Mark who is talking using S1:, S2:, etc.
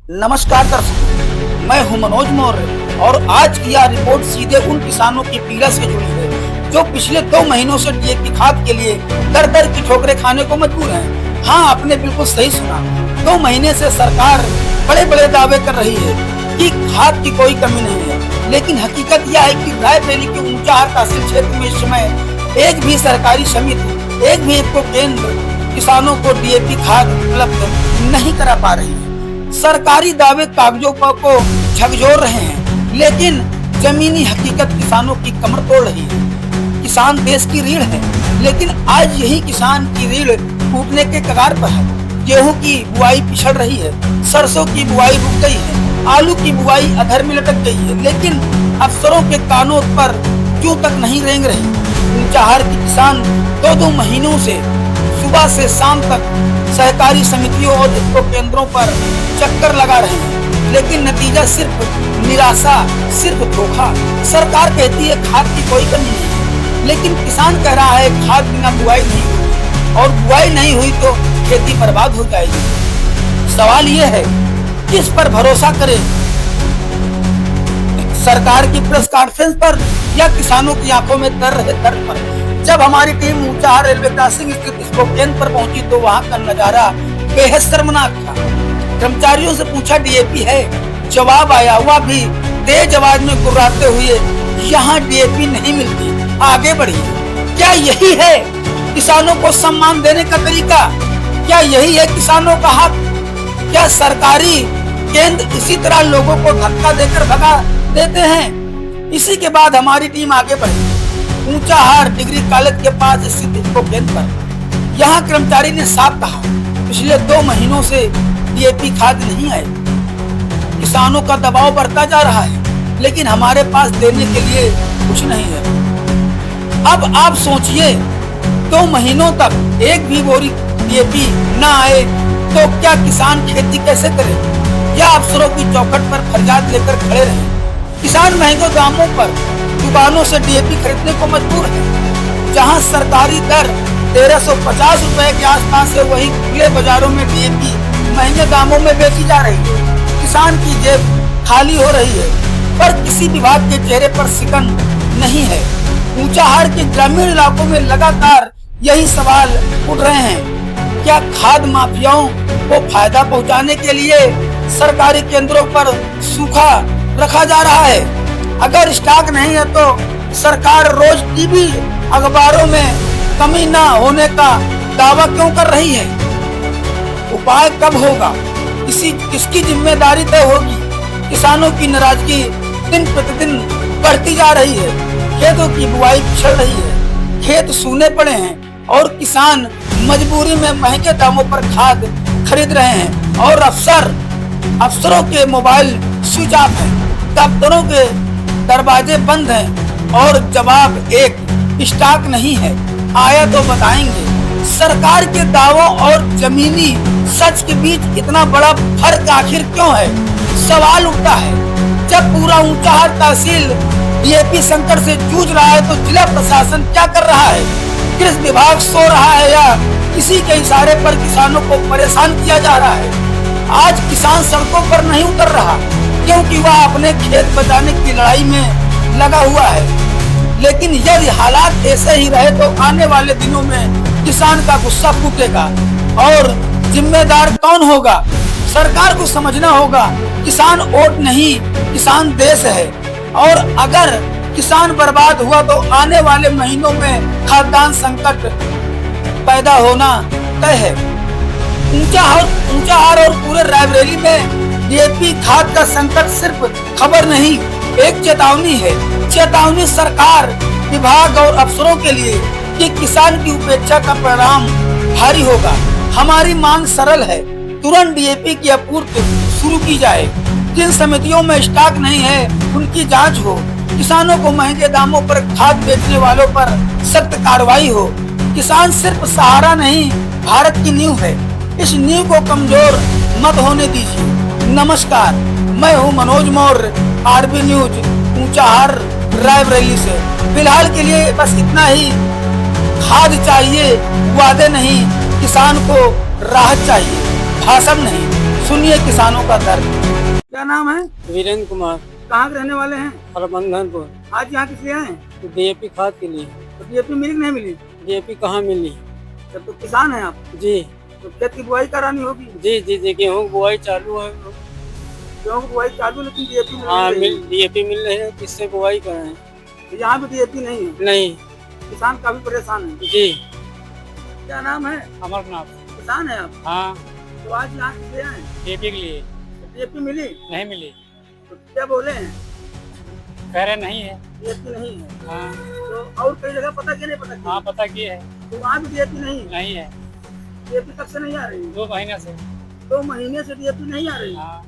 S1: नमस्कार दर्शकों, मैं हूं मनोज मौर्य और आज की यह रिपोर्ट सीधे उन किसानों की पीड़ा से जुड़ी है जो पिछले 2 महीनों से डीएपी खाद के लिए दर दर की ठोकरें खाने को मजबूर हैं। हाँ, आपने बिल्कुल सही सुना। 2 महीने से सरकार बड़े बड़े दावे कर रही है कि खाद की कोई कमी नहीं है, लेकिन हकीकत यह है कि रायबरेली के ऊंचाहार तहसील क्षेत्र में इस समय एक भी सरकारी समिति, एक भी केंद्र किसानों को डीएपी खाद उपलब्ध नहीं करा पा रही है। सरकारी दावे कागजों को झकझोर रहे हैं, लेकिन जमीनी हकीकत किसानों की कमर तोड़ रही है। किसान देश की रीढ़ है, लेकिन आज यही किसान की रीढ़ टूटने के कगार पर है। गेहूं की बुआई पिछड़ रही है, सरसों की बुआई रुक गई है, आलू की बुआई अधर में लटक गई है, लेकिन अफसरों के कानों पर क्यों तक नहीं रेंग रही। ऊंचाहार के किसान 2-2 महीनों से सुबह से शाम तक सहकारी समितियों और इसको केंद्रों पर चक्कर लगा रहे हैं, लेकिन नतीजा सिर्फ निराशा, सिर्फ धोखा। सरकार कहती है खाद की कोई कमी नहीं, लेकिन किसान कह रहा है खाद बिना बुआई नहीं हुई और बुआई नहीं हुई तो खेती बर्बाद हो जाएगी। सवाल ये है किस पर भरोसा करें, सरकार की प्रेस कॉन्फ्रेंस पर या किसानों की आंखों में दर्द पर। जब हमारी टीम ऊंचाहार रेलवे क्रॉसिंग स्थित स्पोकेन पर पहुंची तो वहां का नजारा बेहद शर्मनाक था। कर्मचारियों से पूछा डीएपी है, जवाब आया, वह भी तेज आवाज में गुर्राते हुए, यहाँ डीएपी नहीं मिलती, आगे बढ़िए। क्या यही है किसानों को सम्मान देने का तरीका? क्या यही है किसानों का हक? क्या सरकारी केंद्र इसी तरह लोगों को धक्का देकर भगा देते हैं? इसी के बाद हमारी टीम आगे बढ़ी ऊंचाहार डिग्री कॉलेज के पास स्थित स्पोकेन पर। यहाँ कर्मचारी ने साफ कहा, पिछले 2 महीनों से डीएपी खाद नहीं आई। किसानों का दबाव बढ़ता जा रहा है, लेकिन हमारे पास देने के लिए कुछ नहीं है। अब आप सोचिए, 2 महीनों तक एक भी बोरी डीएपी न आए तो क्या किसान खेती कैसे करे? या अफसरों की चौखट पर फरियाद लेकर खड़े रहे? किसान महंगे दामों पर दुकानों से डीएपी खरीदने को मजबूर है। जहां सरकारी दर 1350 रुपए के आसपास है, वहीं खुले बाजारों में डीएपी महंगे दामों में बेची जा रही है। किसान की जेब खाली हो रही है, पर किसी विभाग के चेहरे पर सिकन नहीं है। ऊंचाहार के ग्रामीण इलाकों में लगातार यही सवाल उठ रहे हैं। क्या खाद माफियाओं को फायदा पहुंचाने के लिए सरकारी केंद्रों पर सूखा रखा जा रहा है? अगर स्टॉक नहीं है तो सरकार रोज टीवी अखबारों में कमी न होने का दावा क्यों कर रही है? उपाय कब होगा? किसकी जिम्मेदारी तय होगी? किसानों की नाराजगी दिन प्रतिदिन बढ़ती जा रही है। खेतों की बुआई पिछड़ रही है, खेत सूने पड़े हैं और किसान मजबूरी में महंगे दामों पर खाद खरीद रहे हैं और अफसरों के मोबाइल स्विच ऑफ हैं, दफ्तरों के दरवाजे बंद हैं और जवाब एक, स्टॉक नहीं है, आया तो बताएंगे। सरकार के दावों और जमीनी सच के बीच इतना बड़ा फर्क आखिर क्यों है? सवाल उठता है। जब पूरा ऊंचाहार तहसील डीएपी संकट से जूझ रहा है तो जिला प्रशासन क्या कर रहा है? कृषि विभाग सो रहा है या किसी के इशारे पर किसानों को परेशान किया जा रहा है? आज किसान सड़कों पर नहीं उतर रहा क्योंकि वह अपने खेत बचाने की लड़ाई में लगा हुआ है, लेकिन यदि हालात ऐसे ही रहे तो आने वाले दिनों में किसान का गुस्सा फूटेगा और जिम्मेदार कौन होगा? सरकार को समझना होगा, किसान वोट नहीं, किसान देश है और अगर किसान बर्बाद हुआ तो आने वाले महीनों में खाद्यान्न संकट पैदा होना तय है। ऊंचाहार और पूरे रायबरेली में डीएपी खाद का संकट सिर्फ खबर नहीं, एक चेतावनी है। चेतावनी सरकार, विभाग और अफसरों के लिए कि किसान की उपेक्षा का परिणाम भारी होगा। हमारी मांग सरल है, तुरंत डीएपी की आपूर्ति शुरू की जाए। जिन समितियों में स्टॉक नहीं है उनकी जांच हो। किसानों को महंगे दामों पर खाद बेचने वालों पर सख्त कार्रवाई हो। किसान सिर्फ सहारा नहीं, भारत की नींव है। इस नींव को कमजोर मत होने दीजिए। नमस्कार, मैं हूं मनोज मौर्य, आरबी न्यूज ऊंचाहार रायबरेली से। फिलहाल के लिए बस इतना ही। खाद चाहिए, वादे नहीं, किसान को राहत चाहिए, भाषण नहीं। सुनिए किसानों का दर्द। क्या नाम है?
S2: वीरेंद्र कुमार,
S1: कहाँ के रहने वाले हैं?
S2: हरबंधनपुर।
S1: आज यहाँ किस लिए आए हैं?
S2: डीएपी खाद के लिए।
S1: तो डीएपी मिली कि नहीं मिली?
S2: डीएपी कहाँ मिली?
S1: जब तो किसान हैं आप,
S2: जी
S1: तो खेत की बुआई करानी होगी।
S2: जी जी जी, गेहूँ की बुआई चालू है।
S1: गेहूँ की बुआई चालू, लेकिन डीएपी
S2: हाँ, डीएपी मिल रही है, किससे बुआई कराएं?
S1: यहाँ भी डीएपी नहीं है,
S2: नहीं।
S1: किसान काफी परेशान है।
S2: जी,
S1: क्या नाम है?
S2: अमरनाथ।
S1: किसान है आप,
S2: हाँ,
S1: तो आज यहाँ किस लिए आए?
S2: डीएपी के लिए।
S1: डीएपी मिली?
S2: नहीं मिली,
S1: तो क्या बोले हैं?
S2: कह रहे नहीं है।
S1: डीएपी नहीं है,
S2: हाँ
S1: तो और कई जगह पता क्या नहीं पता?
S2: हाँ, पता किए है,
S1: तो वहाँ भी डीएपी नहीं है।
S2: नहीं है।
S1: डीएपी कब से नहीं आ रही?
S2: 2 महीने से।
S1: 2 महीने से डीएपी नहीं आ रही।
S2: हाँ।